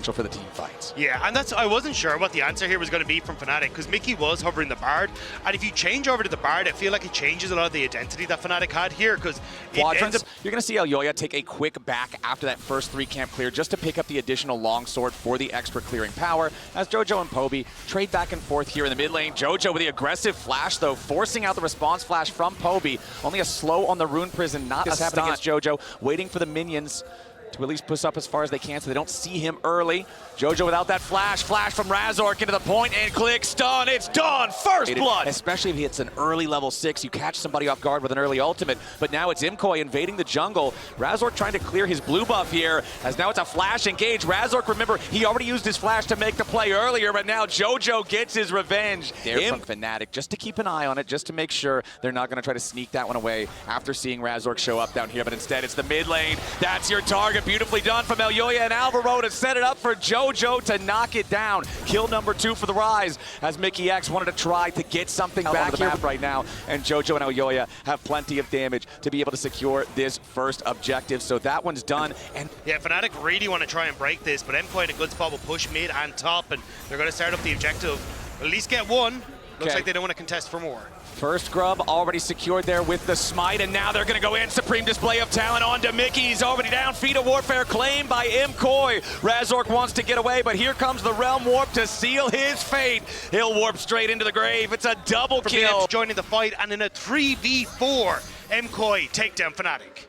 for the team fights. Yeah, and I wasn't sure what the answer here was going to be from Fnatic, because Mickey was hovering the Bard, and if you change over to the Bard, I feel like it changes a lot of the identity that Fnatic had here, because Quadrants, you're going to see Elyoya take a quick back after that first 3-camp clear just to pick up the additional longsword for the extra clearing power, as Jojo and Poby trade back and forth here in the mid lane. Jojo with the aggressive flash, though, forcing out the response flash from Poby. Only a slow on the Rune Prison, not a stun against Jojo, waiting for the minions to at least push up as far as they can so they don't see him early. Jojo without that flash from Razork into the point and click stun. It's done. First blood. Especially if it's an early level 6, you catch somebody off guard with an early ultimate. But now it's MKOI invading the jungle. Razork trying to clear his blue buff here, as now it's a flash engage. Razork, remember, he already used his flash to make the play earlier, but now Jojo gets his revenge. There from Fnatic, just to keep an eye on it, just to make sure they're not going to try to sneak that one away after seeing Razork show up down here. But instead, it's the mid lane. That's your target. Beautifully done from Elyoya and Alvaro to set it up for Jojo to knock it down. Kill number 2 for the Rise, as Mickey X wanted to try to get something back here right now. And Jojo and Elyoya have plenty of damage to be able to secure this first objective. So that one's done. And yeah, Fnatic really want to try and break this, but MKOI in a good spot will push mid and top, and they're going to start up the objective. At least get one. Looks like they don't want to contest for more. First grub already secured there with the smite, and now they're going to go in. Supreme display of talent onto Mickey. He's already down. Feet of Warfare claimed by MKOI. Razork wants to get away, but here comes the Realm Warp to seal his fate. He'll warp straight into the grave. It's a double kill. Joining the fight, and in a 3v4, MKOI take down Fnatic.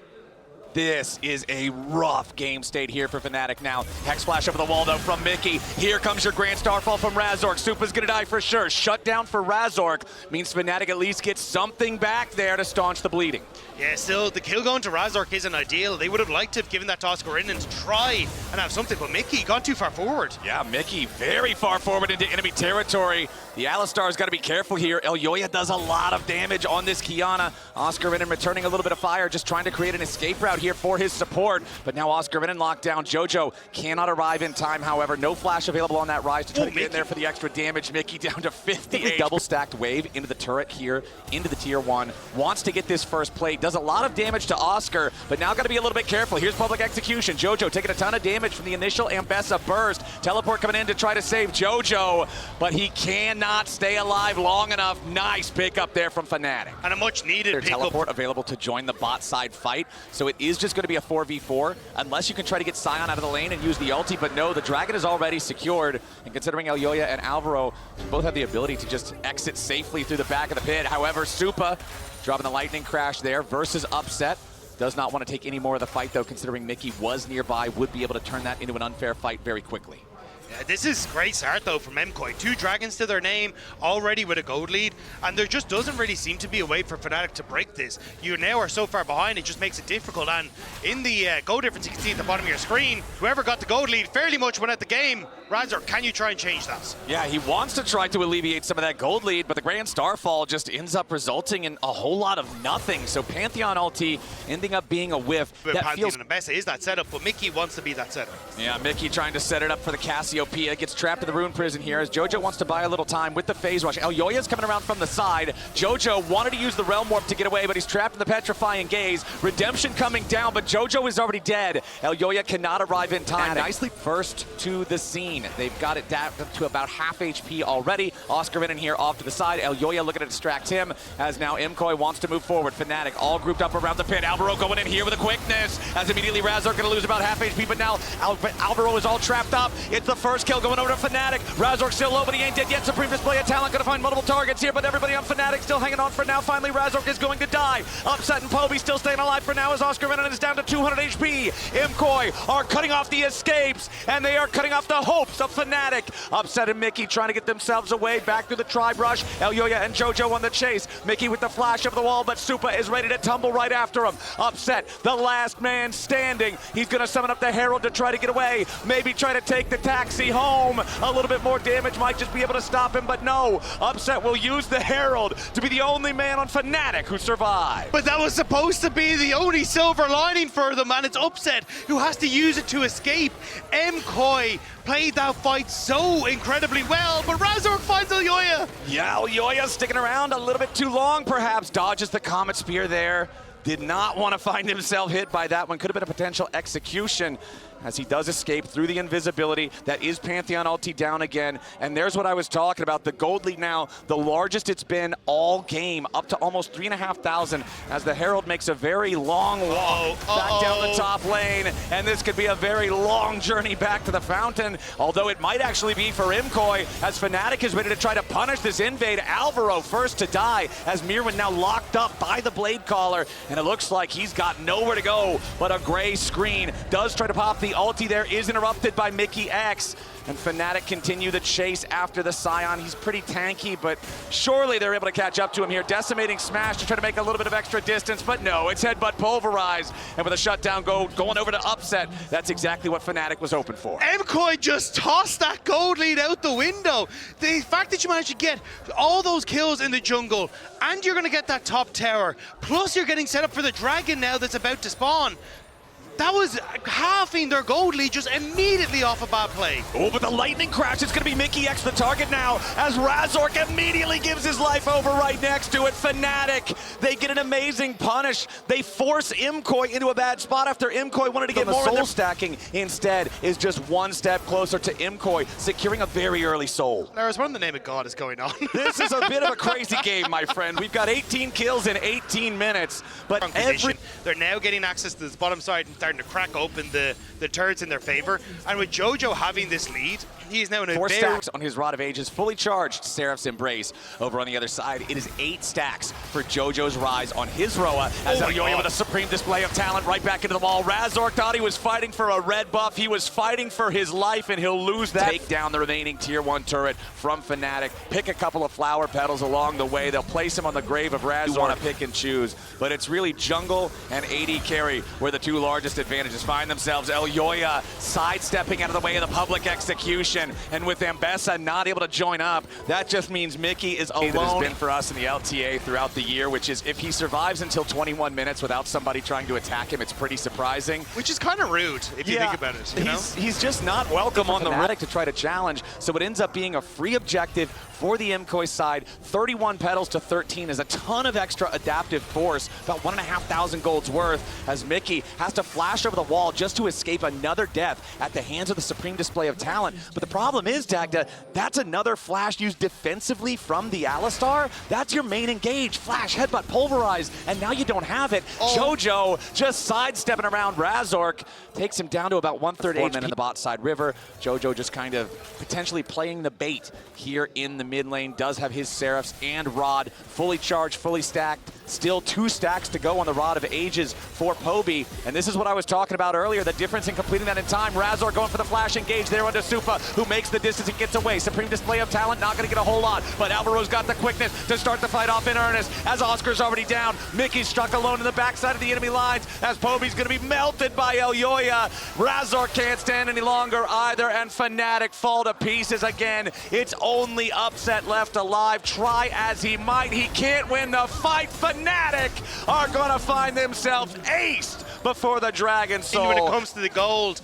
This is a rough game state here for Fnatic now. Hex flash over the wall, though, from Mickey. Here comes your Grand Starfall from Razork. Supa's gonna die for sure. Shut down for Razork means Fnatic at least gets something back there to staunch the bleeding. Yeah, still, the kill going to Razork isn't ideal. They would have liked to have given that to Oscar and try and have something, but Mickey gone too far forward. Yeah, Mickey very far forward into enemy territory. The Alistar's got to be careful here. Elyoya does a lot of damage on this Kiana. Oscar Renan returning a little bit of fire, just trying to create an escape route here for his support. But now Oscar Renan locked down. Jojo cannot arrive in time, however. No flash available on that Rise to try to get in there for the extra damage. Mickey down to 58. Double stacked wave into the turret here, into the tier 1. Wants to get this first plate. Does a lot of damage to Oscar, but now got to be a little bit careful. Here's public execution. Jojo taking a ton of damage from the initial Ambessa burst. Teleport coming in to try to save Jojo, but he cannot stay alive long enough. Nice pickup there from Fnatic. And a much needed pickup. Teleport available to join the bot side fight, so it is just going to be a 4v4 unless you can try to get Sion out of the lane and use the ulti, but no, the Dragon is already secured, and considering Elyoya and Alvaro both have the ability to just exit safely through the back of the pit. However, Supa dropping the lightning crash there versus Upset. Does not want to take any more of the fight, though, considering Mickey was nearby, would be able to turn that into an unfair fight very quickly. Yeah, this is great start, though, from MKOI. 2 dragons to their name, already with a gold lead, and there just doesn't really seem to be a way for Fnatic to break this. You now are so far behind, it just makes it difficult, and in the goal difference you can see at the bottom of your screen, whoever got the gold lead fairly much went at the game. Razork, can you try and change that? Yeah, he wants to try to alleviate some of that gold lead, but the Grand Starfall just ends up resulting in a whole lot of nothing. So Pantheon ulti ending up being a whiff. But Pantheon and Ambessa is that setup, but Mickey wants to be that setup. Yeah, Mickey trying to set it up for the Cassiopeia. Gets trapped in the Rune Prison here as Jojo wants to buy a little time with the phase rush. Elyoya's coming around from the side. Jojo wanted to use the Realm Warp to get away, but he's trapped in the Petrifying Gaze. Redemption coming down, but Jojo is already dead. Elyoya cannot arrive in time. Nicely first to the scene. They've got it down to about half HP already. Oscar Renan here off to the side. Elyoya looking to distract him as now MKOI wants to move forward. Fnatic all grouped up around the pit. Alvaro going in here with a quickness as immediately Razork going to lose about half HP, but now Alvaro is all trapped up. It's the first kill going over to Fnatic. Razork still low, but he ain't dead yet. Supreme display of talent, gonna find multiple targets here, but everybody on Fnatic still hanging on for now. Finally, Razork is going to die. Upset and Poby still staying alive for now as Oscar Renan is down to 200 HP. MKOI are cutting off the escapes, and they are cutting off the hopes of Fnatic. Upset and Mickey trying to get themselves away back through the tribe rush. Elyoya and Jojo on the chase. Mickey with the flash of the wall, but Supa is ready to tumble right after him. Upset, the last man standing. He's gonna summon up the Herald to try to get away. Maybe try to take the taxi home. A little bit more damage might just be able to stop him, but no. Upset will use the Herald to be the only man on Fnatic who survived. But that was supposed to be the only silver lining for them, and it's Upset who has to use it to escape. MKOI played that fight so incredibly well, but Razork finds Elyoya. Yeah, Elyoya sticking around a little bit too long, perhaps. Dodges the Comet Spear there. Did not want to find himself hit by that one. Could have been a potential execution. as he does escape through the invisibility. That is Pantheon ulti down again. And there's what I was talking about. The gold lead now, the largest it's been all game, up to almost 3,500 as the Herald makes a very long walk back down the top lane. And this could be a very long journey back to the fountain, although it might actually be for MKOI as Fnatic is ready to try to punish this invade. Alvaro first to die as Mirwin now locked up by the Blade Caller, and it looks like he's got nowhere to go but a gray screen. Does try to pop the ulti there, is interrupted by Mickey X, and Fnatic continue the chase after the Scion. He's pretty tanky, but surely they're able to catch up to him here. Decimating Smash to try to make a little bit of extra distance, but no, it's Headbutt Pulverize, and with a shutdown going over to Upset, that's exactly what Fnatic was hoping for. MKOI just tossed that gold lead out the window. The fact that you managed to get all those kills in the jungle, and you're going to get that top tower, plus you're getting set up for the dragon now that's about to spawn. That was halving their gold lead just immediately off a bad play. Oh, but the lightning crash, it's going to be Mickey X the target now as Razork immediately gives his life over right next to it. Fnatic, they get an amazing punish. They force MKOI into a bad spot after MKOI wanted to get more. Soul stacking instead is just one step closer to MKOI securing a very early soul. Lars, what in the name of God is going on? This is a bit of a crazy game, my friend. We've got 18 kills in 18 minutes, but they're now getting access to this bottom side and starting to crack open the turrets in their favor. And with Jojo having this lead, he is now in a 4 stacks on his Rod of Ages, fully charged Seraph's Embrace. Over on the other side, it is 8 stacks for Jojo's Rise on his Roa, as Elyoya with a supreme display of talent right back into the wall. Razork thought he was fighting for a red buff. He was fighting for his life, and he'll lose that. Take down the remaining tier 1 turret from Fnatic. Pick a couple of flower petals along the way. They'll place him on the grave of Razork. You want to pick and choose, but it's really jungle and AD carry where the 2 largest advantages find themselves. Elyoya sidestepping out of the way of the public execution, and with Ambessa not able to join up, that just means Mickey is alone. That has been for us in the LTA throughout the year, which is if he survives until 21 minutes without somebody trying to attack him, it's pretty surprising. Which is kind of rude if you think about it. You know? He's just not welcome on the Fnatic to try to challenge, so it ends up being a free objective for the MKOI side. 31 petals to 13 is a ton of extra adaptive force, about 1,500 gold's worth, as Mickey has to flash over the wall just to escape another death at the hands of the supreme display of talent. But the problem is, Dagda, that's another flash used defensively from the Alistar. That's your main engage. Flash, headbutt, pulverize, and now you don't have it. Jojo just sidestepping around Razork, takes him down to about 1/3 HP in the bot side river. Jojo just kind of potentially playing the bait here in the mid lane. Does have his Seraphs and Rod fully charged, fully stacked. Still 2 stacks to go on the Rod of Ages for Poby. And this is what I was talking about earlier, the difference in completing that in time. Razor going for the flash engage there onto Supa, who makes the distance and gets away. Supreme display of talent, not going to get a whole lot, but Alvaro's got the quickness to start the fight off in earnest as Oscar's already down. Mickey's struck alone in the backside of the enemy lines as Poby's going to be melted by Elyoya. Razor can't stand any longer either, and Fnatic fall to pieces again. It's only Upset left alive. Try as he might, he can't win the fight. Fnatic are going to find themselves aced before the Dragon Soul. When it comes to the gold,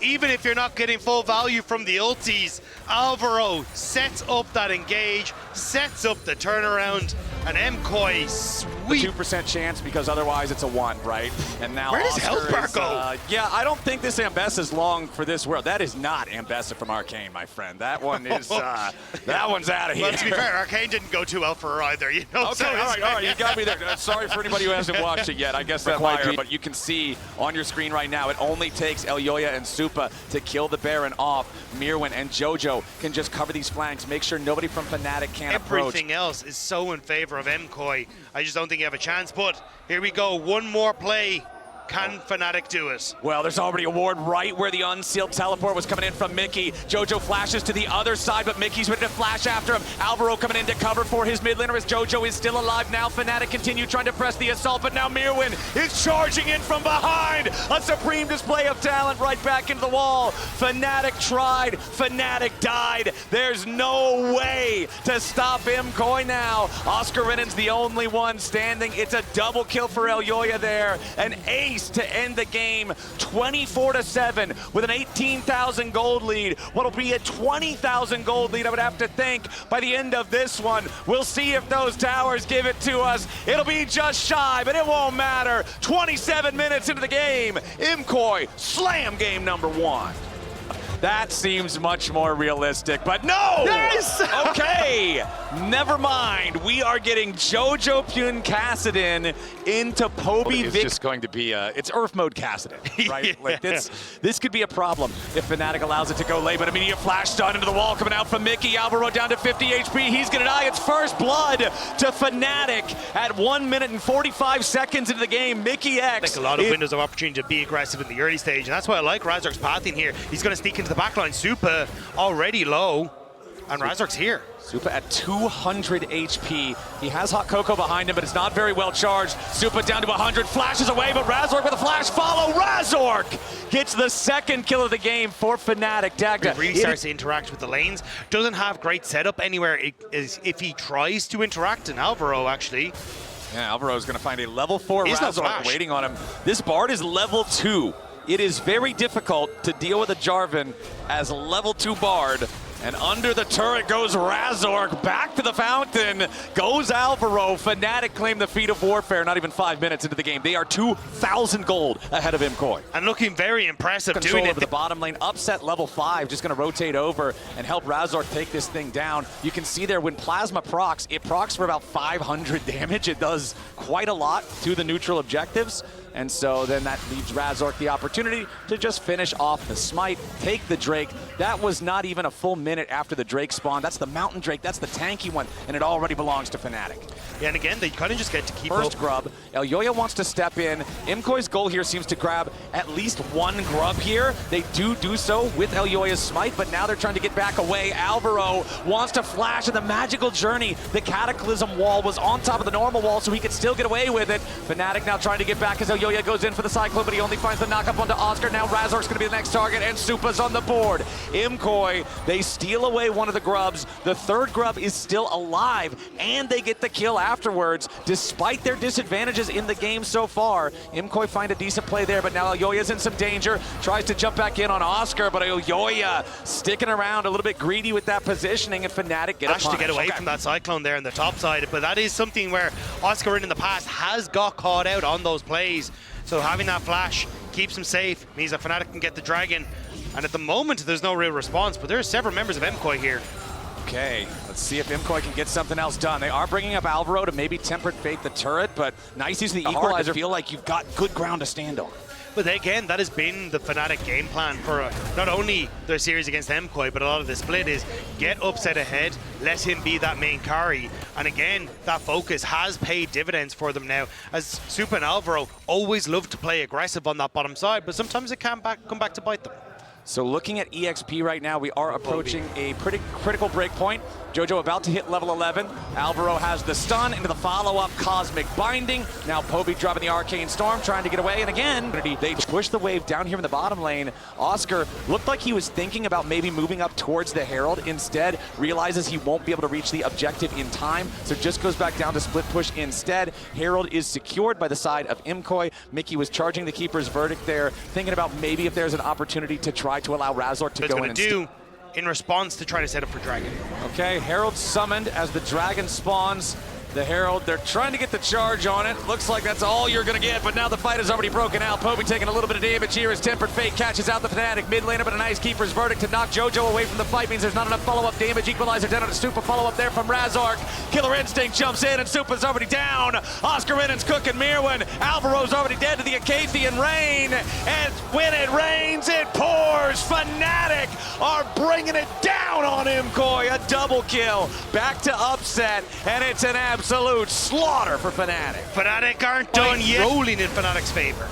even if you're not getting full value from the ultis, Alvaro sets up that engage, sets up the turnaround, and MKOI sweep. 2% chance because otherwise it's a 1, right? And now where does Oscar health bar go? Yeah, I don't think this Ambessa is long for this world. That is not Ambessa from Arcane, my friend. That one is, that one's out of here. Well, to be fair, Arcane didn't go too well for her either. You know, okay, all right, you got me there. Sorry for anybody who hasn't watched it yet. I guess that's why, but you can see on your screen right now, it only takes Elyoya and Supa to kill the Baron off. Mirwin and Jojo can just cover these flanks, make sure nobody from Fnatic can approach. Everything else is so in favor of MKOI. I just don't think you have a chance, but here we go. One more play. Can Fnatic do it? Well, there's already a ward right where the unsealed teleport was coming in from Mickey. Jojo flashes to the other side, but Mickey's ready to flash after him. Alvaro coming in to cover for his mid laner as Jojo is still alive now. Fnatic continue trying to press the assault, but now Mirwin is charging in from behind. A supreme display of talent right back into the wall. Fnatic tried, Fnatic died. There's no way to stop MKOI now. Oscar Rinnan's the only one standing. It's a double kill for Elyoya there. An ace apiece to end the game, 24-7 with an 18,000 gold lead. What'll be a 20,000 gold lead, I would have to think, by the end of this one. We'll see if those towers give it to us. It'll be just shy, but it won't matter. 27 minutes into the game, MKOI slam game number 1. That seems much more realistic, but no! Yes! Okay, never mind. We are getting Jojo Pune Kassadin into Poby Vic. It's just going to be, it's Earth mode Kassadin, right? Yeah. Like this could be a problem if Fnatic allows it to go late, but immediate flash stun into the wall coming out from Mickey. Alvaro down to 50 HP. He's gonna die. It's first blood to Fnatic at 1 minute and 45 seconds into the game. Mickey X. Like a lot of windows of opportunity to be aggressive in the early stage, and that's why I like Razork's pathing here. He's gonna sneak into the backline. Supa already low, and Razork's here. Supa at 200 HP. He has Hot Cocoa behind him, but it's not very well charged. Supa down to 100, flashes away, but Razork with a flash follow. Razork gets the second kill of the game for Fnatic. Dagda really starts to interact with the lanes. Doesn't have great setup anywhere if he tries to interact, and Alvaro actually. Yeah, Alvaro is going to find a level 4 He's no Razork flash. waiting on him. This Bard is level 2. It is very difficult to deal with a Jarvan as a level 2 Bard. And under the turret goes Razork, back to the fountain, goes Alvaro. Fnatic claim the feat of warfare, not even 5 minutes into the game. They are 2,000 gold ahead of MKOI. And looking very impressive Control doing it. over the bottom lane, upset level 5, just gonna rotate over and help Razork take this thing down. You can see there when Plasma procs, it procs for about 500 damage. It does quite a lot to the neutral objectives. And so then that leaves Razork the opportunity to just finish off the smite, take the Drake. That was not even a full minute after the Drake spawn. That's the Mountain Drake, that's the tanky one, and it already belongs to Fnatic. Yeah, and again, they kind of just get to keep First up. grub, Elyoya wants to step in. MKOI's goal here seems to grab at least one grub here. They do so with Elyoya's smite, but now they're trying to get back away. Alvaro wants to flash in the magical journey. The Cataclysm wall was on top of the normal wall, so he could still get away with it. Fnatic now trying to get back as Elyoya goes in for the Cyclone, but he only finds the knock-up onto Oscar. Now Razork's going to be the next target, and Supa's on the board. MKOI, they steal away one of the grubs. The third grub is still alive, and they get the kill afterwards, despite their disadvantages in the game so far. MKOI find a decent play there, but now Elyoya's in some danger. Tries to jump back in on Oscar, but Elyoya sticking around a little bit greedy with that positioning, and Fnatic get a punish. To get away from that Cyclone there on the top side, but that is something where Oscar in the past has got caught out on those plays. So having that flash keeps him safe, means that Fnatic can get the Dragon. And at the moment, there's no real response, but there are several members of MKOI here. Okay, let's see if MKOI can get something else done. They are bringing up Alvaro to maybe Tempered Fate the turret, but nice use of the equalizer. Feel like you've got good ground to stand on. But again, that has been the Fnatic game plan for not only their series against MKOI, but a lot of the split is get upset ahead, let him be that main carry. And again, that focus has paid dividends for them now, as Supa and Alvaro always love to play aggressive on that bottom side, but sometimes it can come back to bite them. So looking at EXP right now, we are approaching a pretty critical break point. Jojo about to hit level 11. Alvaro has the stun into the follow-up Cosmic Binding. Now Poby dropping the Arcane Storm, trying to get away. And again, they push the wave down here in the bottom lane. Oscar looked like he was thinking about maybe moving up towards the Herald. Instead, realizes he won't be able to reach the objective in time. So just goes back down to split push instead. Herald is secured by the side of MKOI. Mickey was charging the Keeper's Verdict there, thinking about maybe if there's an opportunity to try to allow Razork to go in and in response to try to set up for Dragon. Okay, Herald summoned as the Dragon spawns. The Herald, they're trying to get the charge on it. Looks like that's all you're going to get, but now the fight has already broken out. Poby taking a little bit of damage here as Tempered Fate catches out the Fnatic mid laner, but a nice Keeper's Verdict to knock Jojo away from the fight means there's not enough follow-up damage. Equalizer down on a Supa follow-up there from Razork. Killer Instinct jumps in, and Supa's already down. Oscar Rinnan's cooking Mirwin. Alvaro's already dead to the Acathian Rain, and when it rains, it pours. Fnatic are bringing it down on MKOI. A double kill. Back to upset, and it's an absolute slaughter for Fnatic. Fnatic aren't done yet. Rolling in Fnatic's favor.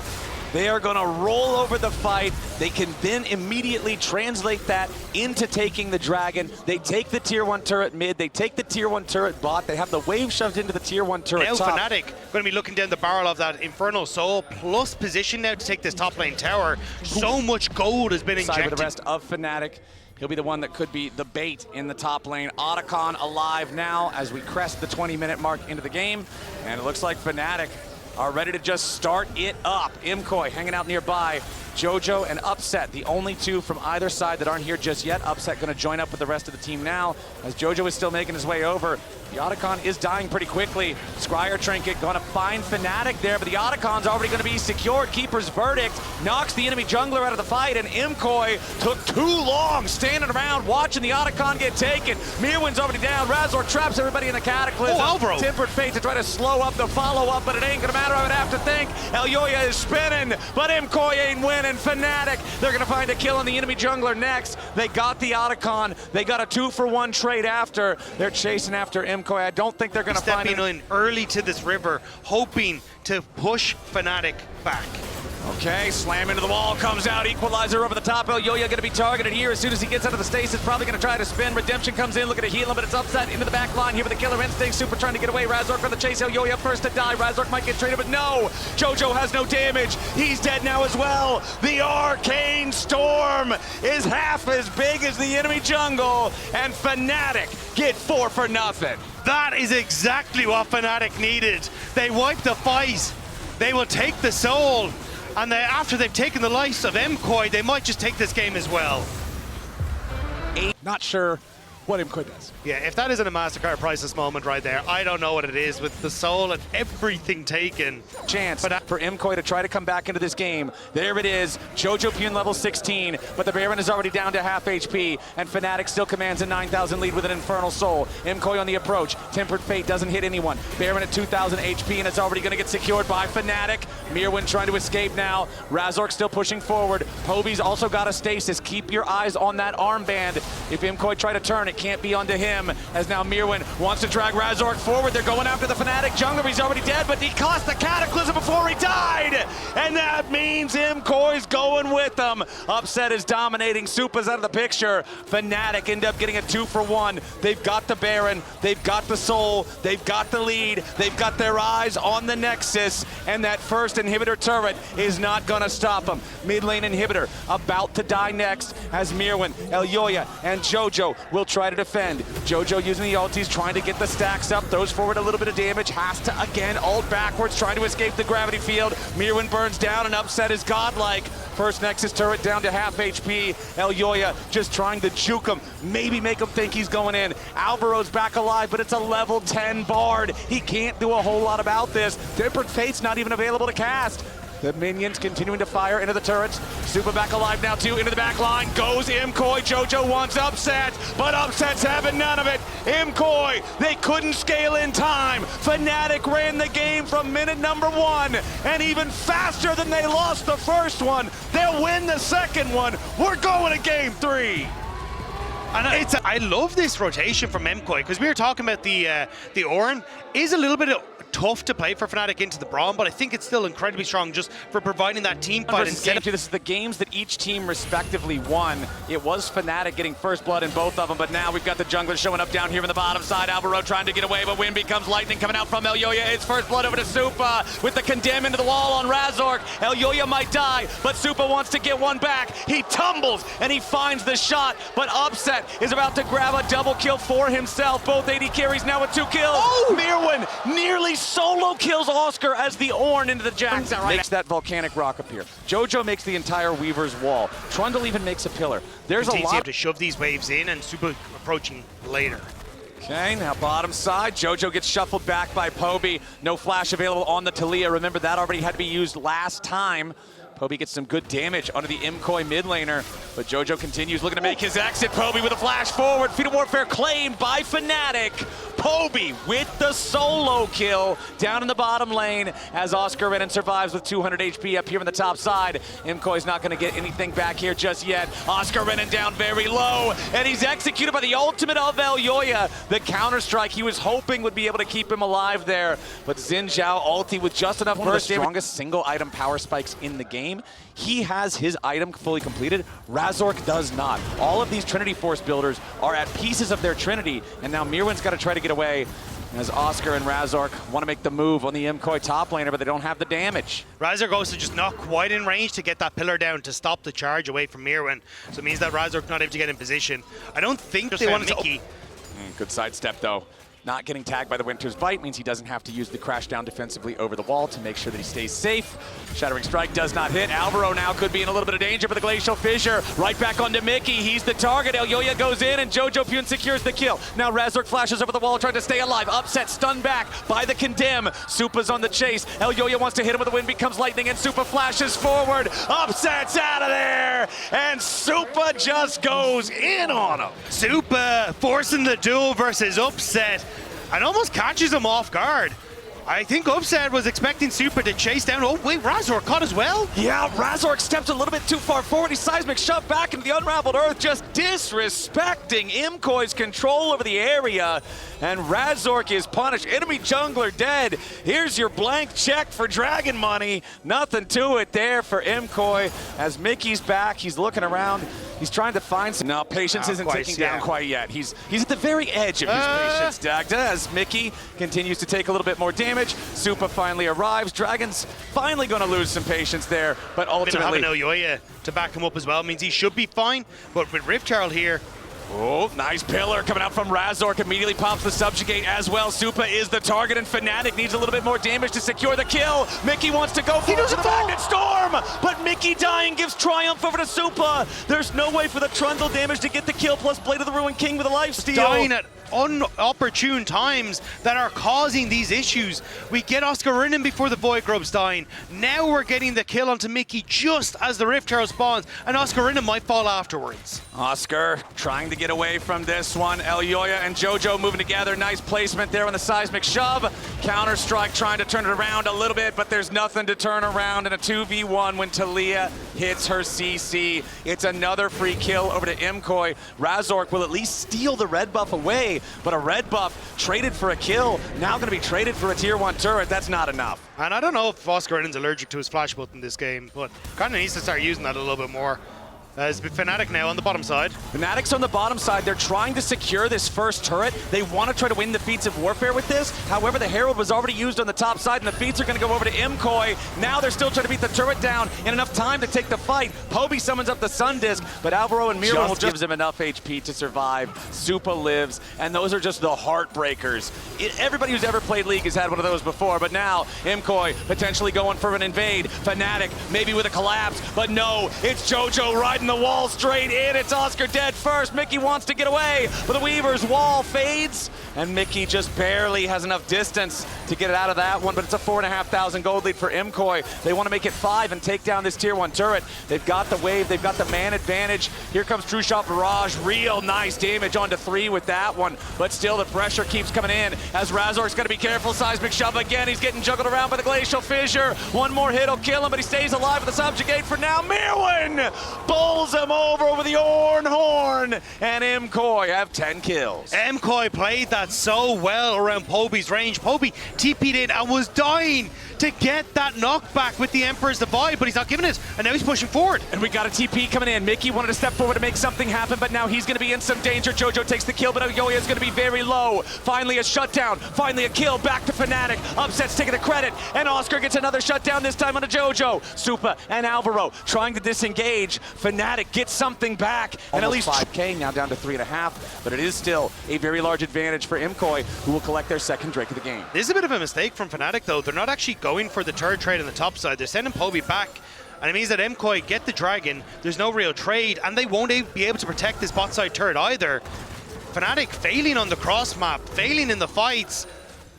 They are going to roll over the fight. They can then immediately translate that into taking the Dragon. They take the tier 1 turret mid. They take the tier 1 turret bot. They have the wave shoved into the tier 1 turret top. Now Fnatic going to be looking down the barrel of that Infernal Soul plus position now to take this top lane tower. So much gold has been injected. Side with the rest of Fnatic. He'll be the one that could be the bait in the top lane. Otacon alive now as we crest the 20-minute mark into the game. And it looks like Fnatic are ready to just start it up. MKOI hanging out nearby. Jojo and Upset, the only two from either side that aren't here just yet. Upset going to join up with the rest of the team now, as Jojo is still making his way over. The Otacon is dying pretty quickly. Scryer Trinket going to find Fnatic there, but the Otacon's already going to be secured. Keeper's Verdict knocks the enemy jungler out of the fight, and MKOI took too long standing around watching the Otacon get taken. Mirwin's already down. Razor traps everybody in the Cataclysm. Alvaro. Tempered Fate to try to slow up the follow-up, but it ain't going to matter. I would have to think. Elyoya is spinning, but MKOI ain't winning. Fnatic, they're going to find a kill on the enemy jungler next. They got the Otacon. They got a 2-for-1 trade after. They're chasing after MKOI. I don't think they're going to find stepping in early to this river, hoping to push Fnatic back. Okay, slam into the wall, comes out, equalizer over the top. Elyoya going to be targeted here as soon as he gets out of the stasis. Probably going to try to spin. Redemption comes in, looking to heal him, but it's Upset into the back line here with the Killer Instinct. Super trying to get away. Razork for the chase. Elyoya first to die. Razork might get traded, but no! Jojo has no damage. He's dead now as well. The Arcane Storm is half as big as the enemy jungle, and Fnatic get 4 for nothing. That is exactly what Fnatic needed. They wipe the fight. They will take the soul. And after they've taken the life of MKOI, they might just take this game as well. Not sure what MKOI does. Yeah, if that isn't a MasterCard priceless moment right there, I don't know what it is, with the soul and everything taken. Chance for MKOI to try to come back into this game. There it is, Jojo Pune level 16, but the Baron is already down to half HP, and Fnatic still commands a 9,000 lead with an Infernal Soul. MKOI on the approach, Tempered Fate doesn't hit anyone. Baron at 2,000 HP, and it's already going to get secured by Fnatic. Mirwin trying to escape now. Razork still pushing forward. Poby's also got a stasis. Keep your eyes on that armband. If MKOI try to turn, it can't be onto him, as now Mirwin wants to drag Razork forward. They're going after the Fnatic jungler. He's already dead, but he cost the Cataclysm before he died, and that means MKOI's going with them. Upset is dominating. Supa's out of the picture. Fnatic end up getting a 2-for-1. They've got the Baron, they've got the Soul, they've got the lead, they've got their eyes on the Nexus, and that first inhibitor turret is not gonna stop them. Mid lane inhibitor about to die next, as Mirwin, Elyoya, and Jojo will try to defend. Jojo using the ultis, trying to get the stacks up, throws forward a little bit of damage, has to again ult backwards, trying to escape the gravity field. Mirwin burns down, and Upset is godlike. First Nexus turret down to half HP. Elyoya just trying to juke him, maybe make him think he's going in. Alvaro's back alive, but it's a level 10 Bard. He can't do a whole lot about this. Tempered Fate's not even available to cast. The minions continuing to fire into the turrets. Supa back alive now too, into the back line. Goes MKOI. Jojo wants Upset, but Upset's having none of it. MKOI, they couldn't scale in time. Fnatic ran the game from minute number 1, and even faster than they lost the first one. They'll win the second one. We're going to game 3. And I love this rotation from MKOI, because we were talking about the Ornn is a little bit tough to play for Fnatic into the Braum, but I think it's still incredibly strong just for providing that team fight. This is the games that each team respectively won. It was Fnatic getting first blood in both of them, but now we've got the jungler showing up down here in the bottom side. Alvaro trying to get away, but Wind becomes lightning coming out from Elyoya. It's first blood over to Supa with the condemn into the wall on Razork. Elyoya might die, but Supa wants to get one back. He tumbles and he finds the shot, but Upset is about to grab a double kill for himself. Both AD carries now with 2 kills. Oh! Mirwin nearly solo kills Oscar as the Ornn into the Jax. Makes that volcanic rock appear. Jojo makes the entire Weaver's wall. Trundle even makes a pillar. There's a lot to shove these waves in, and Supa approaching later. Okay, now bottom side, Jojo gets shuffled back by Poby. No flash available on the Talia. Remember, that already had to be used last time. Poby gets some good damage under the MKOI mid laner, but Jojo continues looking to make his exit. Poby with a flash forward. Fetal Warfare claimed by Fnatic. Poby with the solo kill down in the bottom lane as Oscar Renan survives with 200 HP up here on the top side. MKOI's not going to get anything back here just yet. Oscar Renan down very low, and he's executed by the ultimate of Elyoya. The counter-strike he was hoping would be able to keep him alive there, but Xin Zhao ulti with just enough burst damage. Strongest single item power spikes in the game. He has his item fully completed. Razork does not. All of these Trinity Force builders are at pieces of their Trinity, and now Mirwin's got to try to get away as Oscar and Razork want to make the move on the MKOI top laner, but they don't have the damage. Razork goes to just not quite in range to get that pillar down to stop the charge away from Mirwin, so it means that Razork's not able to get in position. I don't think they want to... Good sidestep though. Not getting tagged by the Winter's Bite means he doesn't have to use the crash down defensively over the wall to make sure that he stays safe. Shattering Strike does not hit. Alvaro now could be in a little bit of danger, but the Glacial Fissure right back onto Mickey. He's the target. Elyoya goes in, and Jojo Pune secures the kill. Now Razork flashes over the wall, trying to stay alive. Upset, stunned back by the Condemn. Supa's on the chase. Elyoya wants to hit him, but the wind becomes lightning, and Supa flashes forward. Upset's out of there, and Supa just goes in on him. Supa forcing the duel versus Upset and almost catches him off guard. I think Upset was expecting Supa to chase down. Oh wait, Razork caught as well? Yeah, Razork stepped a little bit too far forward. He seismic shoved back into the unraveled earth, just disrespecting MKOI's control over the area. And Razork is punished. Enemy jungler dead. Here's your blank check for Dragon money. Nothing to it there for MKOI. As Mickey's back, he's looking around. He's trying to find some. No, Patience isn't ticking down quite yet. He's at the very edge of his Patience, Dagda, as Mickey continues to take a little bit more damage. Supa finally arrives. Dragon's finally going to lose some Patience there, but ultimately... Having Elyoya to back him up as well means he should be fine, but with Rift Herald here, oh, nice pillar coming out from Razork. Immediately pops the Subjugate as well. Supa is the target, and Fnatic needs a little bit more damage to secure the kill. Mickey wants to go for the Magnet Storm, but Mickey dying gives triumph over to Supa. There's no way for the Trundle damage to get the kill, plus Blade of the Ruined King with a lifesteal. Dying at unopportune times that are causing these issues. We get Oscarinin before the Void Grub's dying. Now we're getting the kill onto Mickey just as the Rift Herald spawns, and Oscarinin might fall afterwards. Oscar trying to get away from this one. Elyoya and Jojo moving together. Nice placement there on the seismic shove. Counter-Strike trying to turn it around a little bit, but there's nothing to turn around in a 2v1 when Talia hits her CC. It's another free kill over to MKOI. Razork will at least steal the red buff away, but a red buff traded for a kill, now going to be traded for a tier 1 turret. That's not enough. And I don't know if Oscarin's allergic to his flash button this game, but kind of needs to start using that a little bit more. As Fnatic now on the bottom side. Fnatic's on the bottom side. They're trying to secure this first turret. They want to try to win the Feats of Warfare with this. However, the Herald was already used on the top side, and the Feats are going to go over to MKOI. Now they're still trying to beat the turret down in enough time to take the fight. Poby summons up the Sun Disc, but Alvaro and Miro just gives him enough HP to survive. Supa lives, and those are just the heartbreakers. Everybody who's ever played League has had one of those before, but now MKOI potentially going for an invade. Fnatic maybe with a collapse, but no, it's Jojo riding the wall straight in. It's Oscar dead first. Mickey wants to get away, but the Weaver's wall fades, and Mickey just barely has enough distance to get it out of that one, but it's a 4,500 gold lead for MKOI. They want to make it 5 and take down this tier 1 turret. They've got the wave, they've got the man advantage. Here comes True Shot Barrage. Real nice damage onto 3 with that one, but still the pressure keeps coming in as Razork's going to be careful. Seismic shove again. He's getting juggled around by the Glacial Fissure. One more hit will kill him, but he stays alive with the Subjugate for now. Mirwin bowls him over with the Orn Horn, and MKOI have 10 kills. MKOI played that so well around Poby's range. Poby TP'd in and was dying to get that knockback with the Emperor's Divide, but he's not giving it, and now he's pushing forward. And we got a TP coming in. Mickey wanted to step forward to make something happen, but now he's going to be in some danger. Jojo takes the kill, but Elyoya is going to be very low. Finally a shutdown, finally a kill, back to Fnatic. Upset's taking the credit, and Oscar gets another shutdown, this time on a Jojo. Supa and Alvaro trying to disengage. Fnatic gets something back, and at least 5K, now down to 3.5, but it is still a very large advantage for MKOI, who will collect their second Drake of the game. This is a bit of a mistake from Fnatic, though. They're not actually going for the turret trade on the top side. They're sending Poby back, and it means that MKOI get the Dragon. There's no real trade, and they won't be able to protect this bot side turret either. Fnatic failing on the cross map, failing in the fights,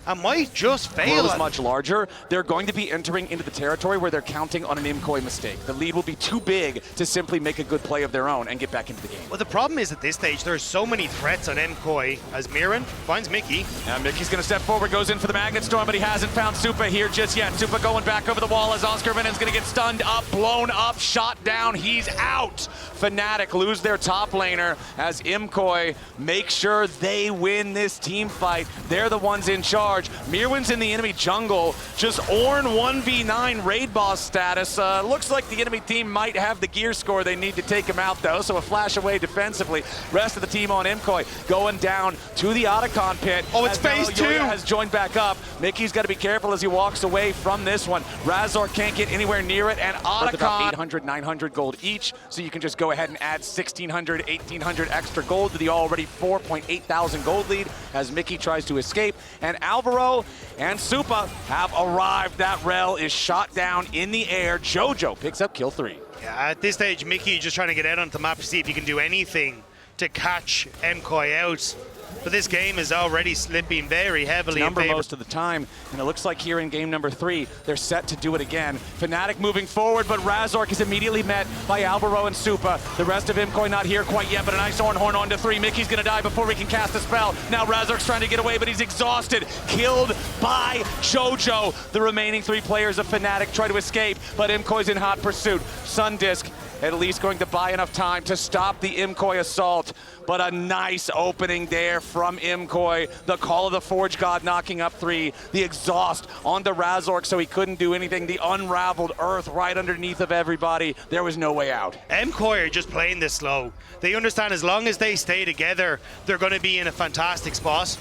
and might just fail. Is much larger. They're going to be entering into the territory where they're counting on an MKOI mistake. The lead will be too big to simply make a good play of their own and get back into the game. Well, the problem is at this stage, there's so many threats on MKOI as Mirren finds Mickey. And Mickey's going to step forward, goes in for the Magnet Storm, but he hasn't found Supa here just yet. Supa going back over the wall as Oscar Vinen's going to get stunned up, blown up, shot down. He's out. Fnatic lose their top laner as MKOI make sure they win this team fight. They're the ones in charge. Mirwin's in the enemy jungle, just Ornn 1v9 raid boss status. Looks like the enemy team might have the gear score they need to take him out though, so a flash away defensively. Rest of the team on MKOI going down to the Otacon pit. Oh, it's phase 2. Has joined back up. Mickey's got to be careful as he walks away from this one. Razork can't get anywhere near it, and Otacon 800, 900 gold each, so you can just go ahead and add 1,600, 1,800 extra gold to the already 4,800 gold lead. as Mickey tries to escape. And Alvaro and Supa have arrived. That Rel is shot down in the air. Jojo picks up kill 3. Yeah, at this stage, Mickey just trying to get out onto the map to see if he can do anything to catch MKOI out. But this game is already slipping very heavily in favor. Most of the time, and it looks like here in game number 3, they're set to do it again. Fnatic moving forward, but Razork is immediately met by Alvaro and Supa. The rest of MKOI not here quite yet, but a nice horn onto 3. Mickey's gonna die before we can cast a spell. Now Razork's trying to get away, but he's exhausted. Killed by Jojo. The remaining 3 players of Fnatic try to escape, but MKOI's in hot pursuit. Sundisk at least going to buy enough time to stop the MKOI assault. But a nice opening there from MKOI. The Call of the Forge God knocking up 3. The exhaust onto Razork so he couldn't do anything. The unraveled earth right underneath of everybody. There was no way out. MKOI are just playing this slow. They understand as long as they stay together, they're going to be in a fantastic spot.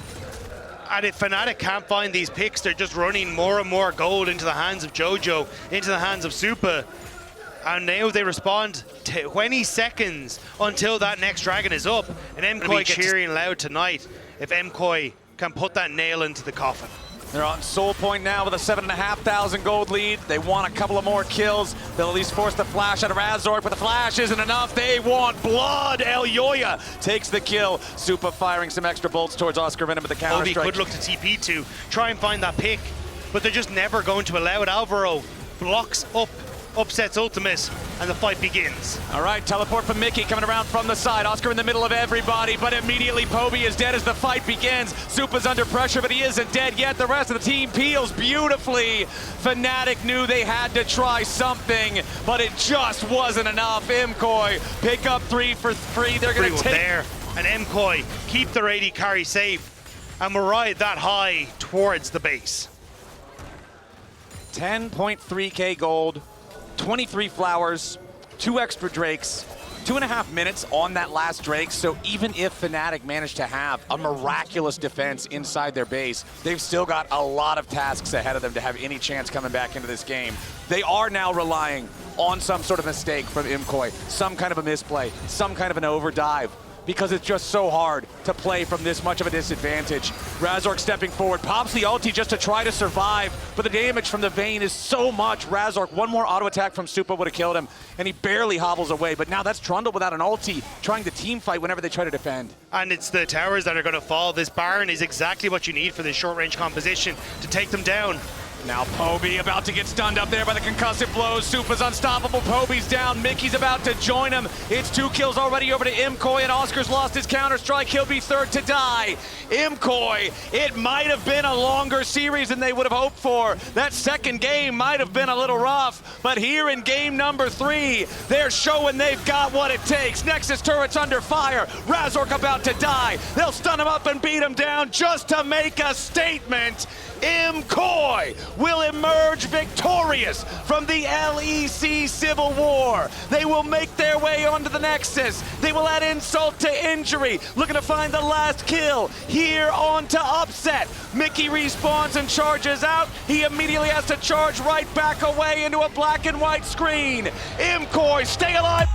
And if Fnatic can't find these picks, they're just running more and more gold into the hands of Jojo, into the hands of Supa. And now they respond 20 seconds until that next dragon is up. And MKOI cheering loud tonight if MKOI can put that nail into the coffin. They're on Soul Point now with a 7,500 gold lead. They want a couple of more kills. They'll at least force the flash out of Razork, but the flash isn't enough. They want blood. Elyoya takes the kill. Supa firing some extra bolts towards Oscar Venom with the counter Obi strike. could look to TP to try and find that pick, but they're just never going to allow it. Alvaro blocks up, upsets ultimate, and the fight begins. All right, teleport from Mickey coming around from the side. Oscar in the middle of everybody, but immediately Poby is dead as the fight begins. Supa's under pressure, but he isn't dead yet. The rest of the team peels beautifully. Fnatic knew they had to try something, but it just wasn't enough. MKOI pick up 3 for 3. They're going to take there, and MKOI keep their AD carry safe, and we'll ride that high towards the base. 10.3k gold. 23 flowers, 2 extra drakes, 2.5 minutes on that last drake. So even if Fnatic managed to have a miraculous defense inside their base, they've still got a lot of tasks ahead of them to have any chance coming back into this game. They are now relying on some sort of mistake from MKOI, some kind of a misplay, some kind of an overdive, because it's just so hard to play from this much of a disadvantage. Razork stepping forward, pops the ulti just to try to survive, but the damage from the Vayne is so much. Razork, one more auto attack from Supa would have killed him, and he barely hobbles away, but now that's Trundle without an ulti, trying to team fight whenever they try to defend. And it's the towers that are going to fall. This Baron is exactly what you need for this short-range composition to take them down. Now Poby about to get stunned up there by the concussive blows. Supa's unstoppable. Poby's down. Mickey's about to join him. It's 2 kills already over to MKOI, and Oscar's lost his counter-strike. He'll be 3rd to die. MKOI, it might have been a longer series than they would have hoped for. That second game might have been a little rough, but here in game number 3, they're showing they've got what it takes. Nexus turret's under fire. Razork about to die. They'll stun him up and beat him down just to make a statement. MKOI will emerge victorious from the LEC Civil War. They will make their way onto the Nexus. They will add insult to injury, looking to find the last kill here onto Upset. Mickey respawns and charges out. He immediately has to charge right back away into a black and white screen. MKOI, stay alive.